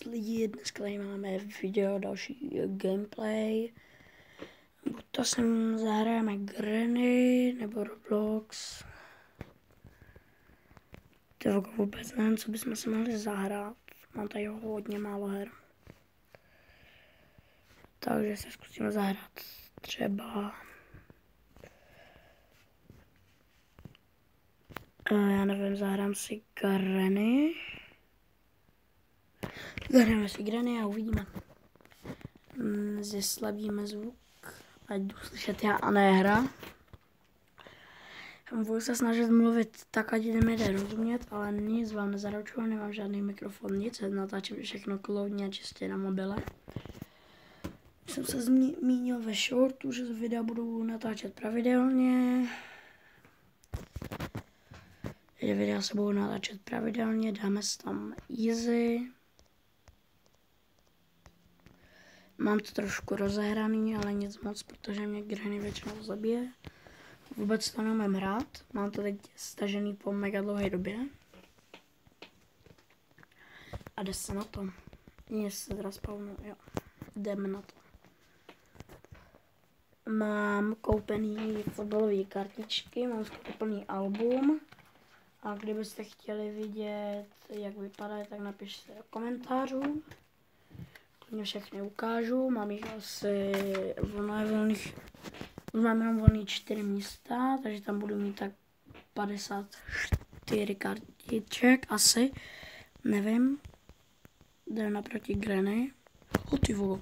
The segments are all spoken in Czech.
Čus lidi, dneska tady máme video, další gameplay. Buď to sem zahrajeme Granny, nebo Roblox. To vůbec nevím, co bychom si mohli zahrát. Mám tady hodně málo her. Takže se zkusíme zahrát třeba... já nevím, zahrám si Granny. Zahrajeme si Granny a uvidíme. Zeslabíme zvuk, ať jdu slyšet já a ne hra. Budu se snažit mluvit tak, ať mi jde rozumět, ale nic vám nezaručuju, nemám žádný mikrofon, nic, natáčím všechno kloudně a čistě na mobile. Jsem se zmínil ve shortu, že videa budu natáčet pravidelně. Videa se budou natáčet pravidelně, dáme si tam easy. Mám to trošku rozehraný, ale nic moc, protože mě Granny většinou zabije. Vůbec to neumím hrát, mám to teď stažený po mega dlouhé době. A jde se na to. Mně se teda spawnu, jo. Jdeme na to. Mám koupený fotbalové kartičky, mám koupený album. A kdybyste chtěli vidět, jak vypadá, tak napište do komentářů. Klidně všechny ukážu, mám jich asi mám jenom volný 4 místa, takže tam budu mít tak 54 kartiček asi, nevím. Jdeme naproti Granny. Ty vole.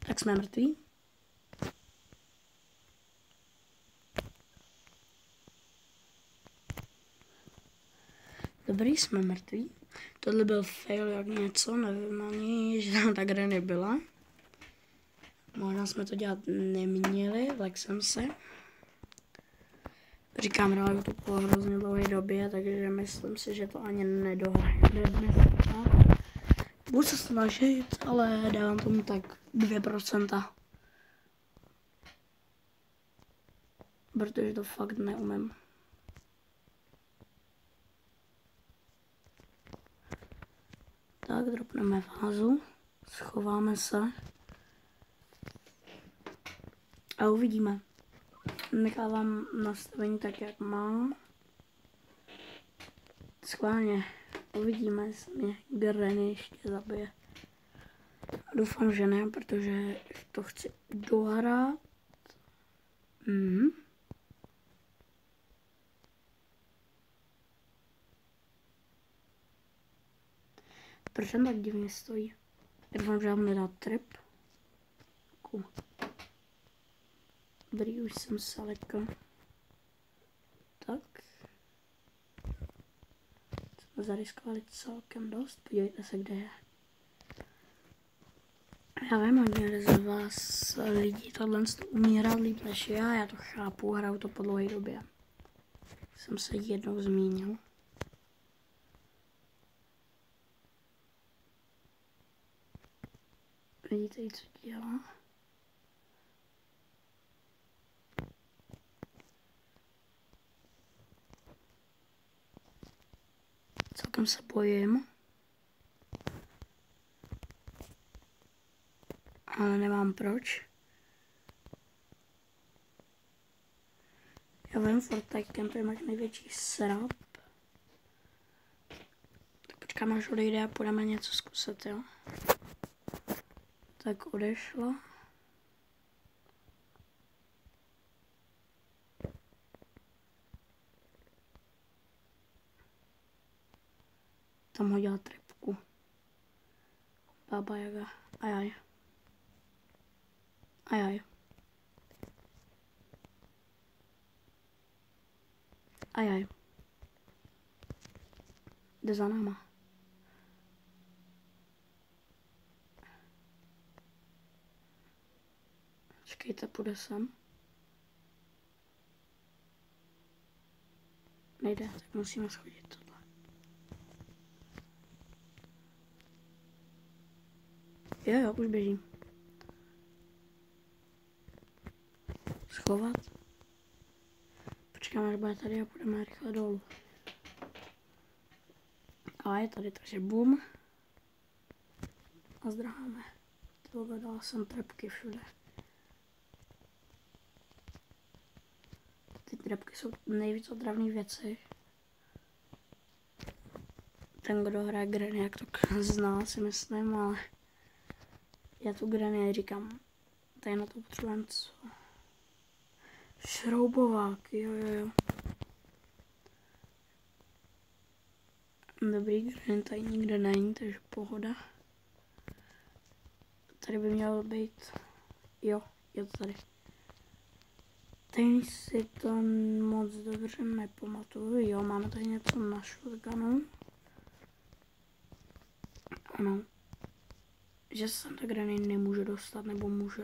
Tak jsme mrtví. Dobrý, jsme mrtví. Tohle byl fail jak něco, nevím ani, že tam ta Granny byla. Možná jsme to dělat neměli, tak jsem se. Říkám, hraju to po hrozně dlouhé době, takže myslím si, že to ani nedohrajeme dneska. Budu se snažit, ale dávám tomu tak 2%. Protože to fakt neumím. Tak, dropneme vázu, schováme se a uvidíme. Nechávám nastavení tak, jak mám. Schválně uvidíme, jestli mě Granny ještě zabije. Doufám, že ne, protože to chci dohrát. Proč tam tak divně stojí? Doufám, že vám nedá trip. Dobrý, už jsem saleka. Tak. Jsme zariskovali celkem dost. Podívejte se, kde je. Já vím, hodně z vás lidí tohle umí hrát líp než já to chápu, hraju to po dlouhé době. Jsem se jednou zmínil. Vidíte, co dělá? Celkem se bojím. Ale nemám proč. Já vím, Fortnite Camp máš největší srap. Tak počkáme, až odejde a půjdeme něco zkusit, jo. Tak odešla. Tam hodila tripku. Baba Jaga. Ajaj. Ajaj. Ajaj. Jde za náma. Čekejte, půjde sem. Nejde, tak musíme schodit tohle. Jo, už běžím. Schovat. Počkáme, až bude tady a půjdeme rychle dolů. A je tady, takže boom. a zdráháme. Dala jsem trepky všude. Ty trepky jsou nejvíc otravné věci. Ten, kdo hraje Granny, jak to zná, si myslím, ale já tu Granny říkám. Tady na to potřebujeme co? Šroubovák, jo. Dobrý, Granny tady nikde není, takže pohoda. Tady by mělo být, jo, je to tady. Teď si to moc dobře nepamatuju, jo, máme tady něco na shotgunu. Ano, že se sem ta Granny nemůže dostat, nebo může.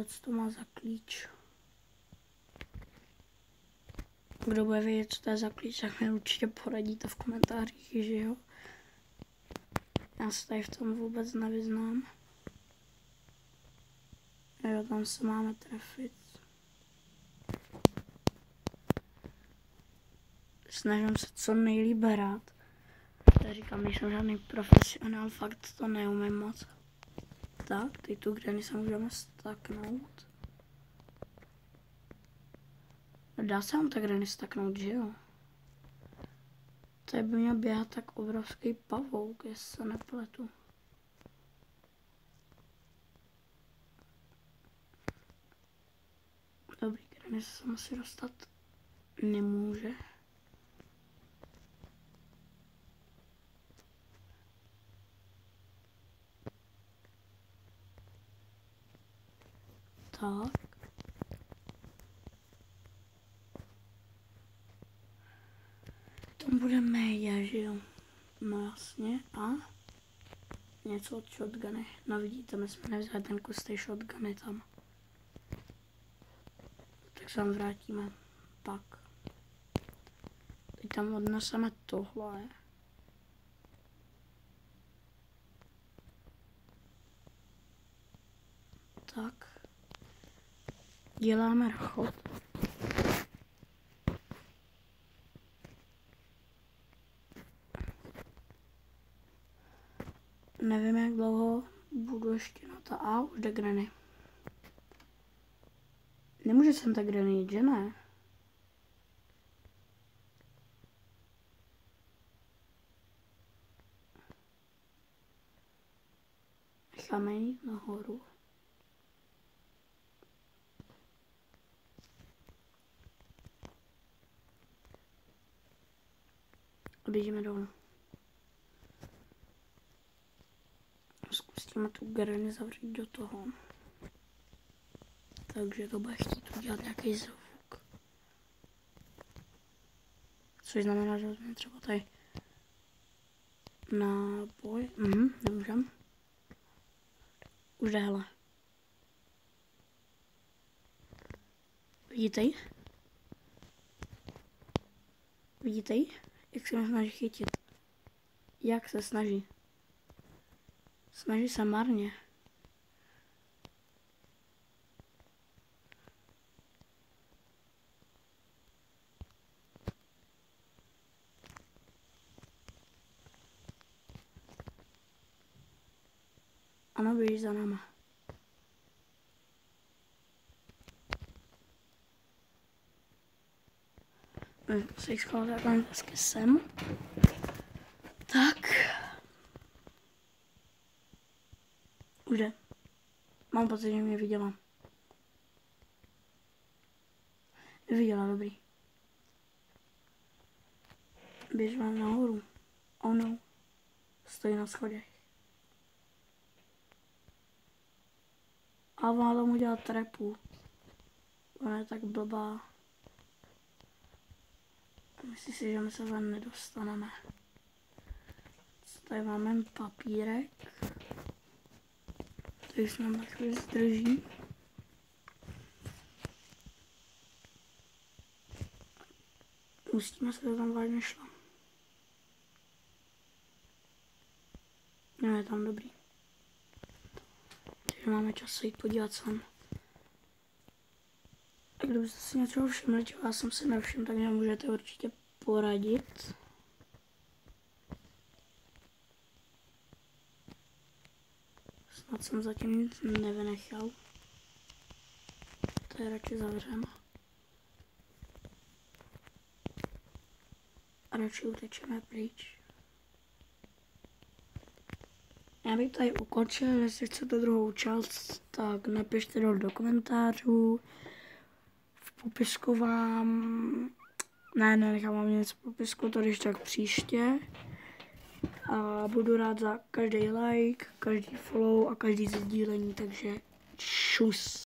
Co to má za klíč? Kdo bude vědět, co to je za klíč, tak mi určitě poradíte v komentářích, že jo. Já se tady v tom vůbec nevyznám. Jo, tam se máme trefit. Snažím se co nejlíp hrát. Já říkám, nejsem žádný profesionál, fakt to neumím moc. Tak, teď tu Granny se můžeme staknout. Dá se vám ta Granny staknout, že jo? Tady by měl běhat tak obrovský pavouk, jestli se nepletu. Dobrý, Granny se sem asi dostat nemůže. Tak. Tam bude média, že jo? No jasně, a něco od shotguny. No vidíte, my jsme nevzali ten kus té shotguny tam. Tak se tam vrátíme. Tak. Teď tam odneseme tohle. Tak. Děláme chod. Nevím, jak dlouho budu ještě na ta A, už jde Granny. Nemůže sem ta Granny jít, že ne? Necháme jít nahoru. Odjíždíme dolů. Zkusíme tu Granny zavřít do toho. Takže to bude chtít udělat nějaký zvuk. Což znamená, že vezmeme třeba tady náboj. Nemůžem. Už jde, hele. Vidíte ji? Vidíte ji? Jak se mě snaží chytit? Jak se snaží? Snaží se marně. Ano, běží za náma. Se jich skládat takhle hezky sem. Tak. Už jde. Mám pocit, že mě viděla. Neviděla, dobrý. Běžela nahoru. Oh no. Stojí na schodech. A málo mu dělat trepu. Ona je tak blbá. Myslím si, že my se ven nedostaneme. Tady máme papírek. Tady se nám tak zdrží. Pustíme se, to tam vážně šlo. No, je tam dobrý. Takže máme čas se jít podívat sem. A kdybyste si něčeho všimli, čeho já jsem si nevšiml, tak mě můžete určitě poradit. Snad jsem zatím nic nevynechal. To je radši zavřeme. A radši utečeme pryč. Já bych tady ukončil, jestli chcete druhou část, tak napište do komentářů. V popisku vám... Ne, nechám vám nic v popisku, to když tak příště. A budu rád za každý like, každý follow a každý sdílení, takže čus.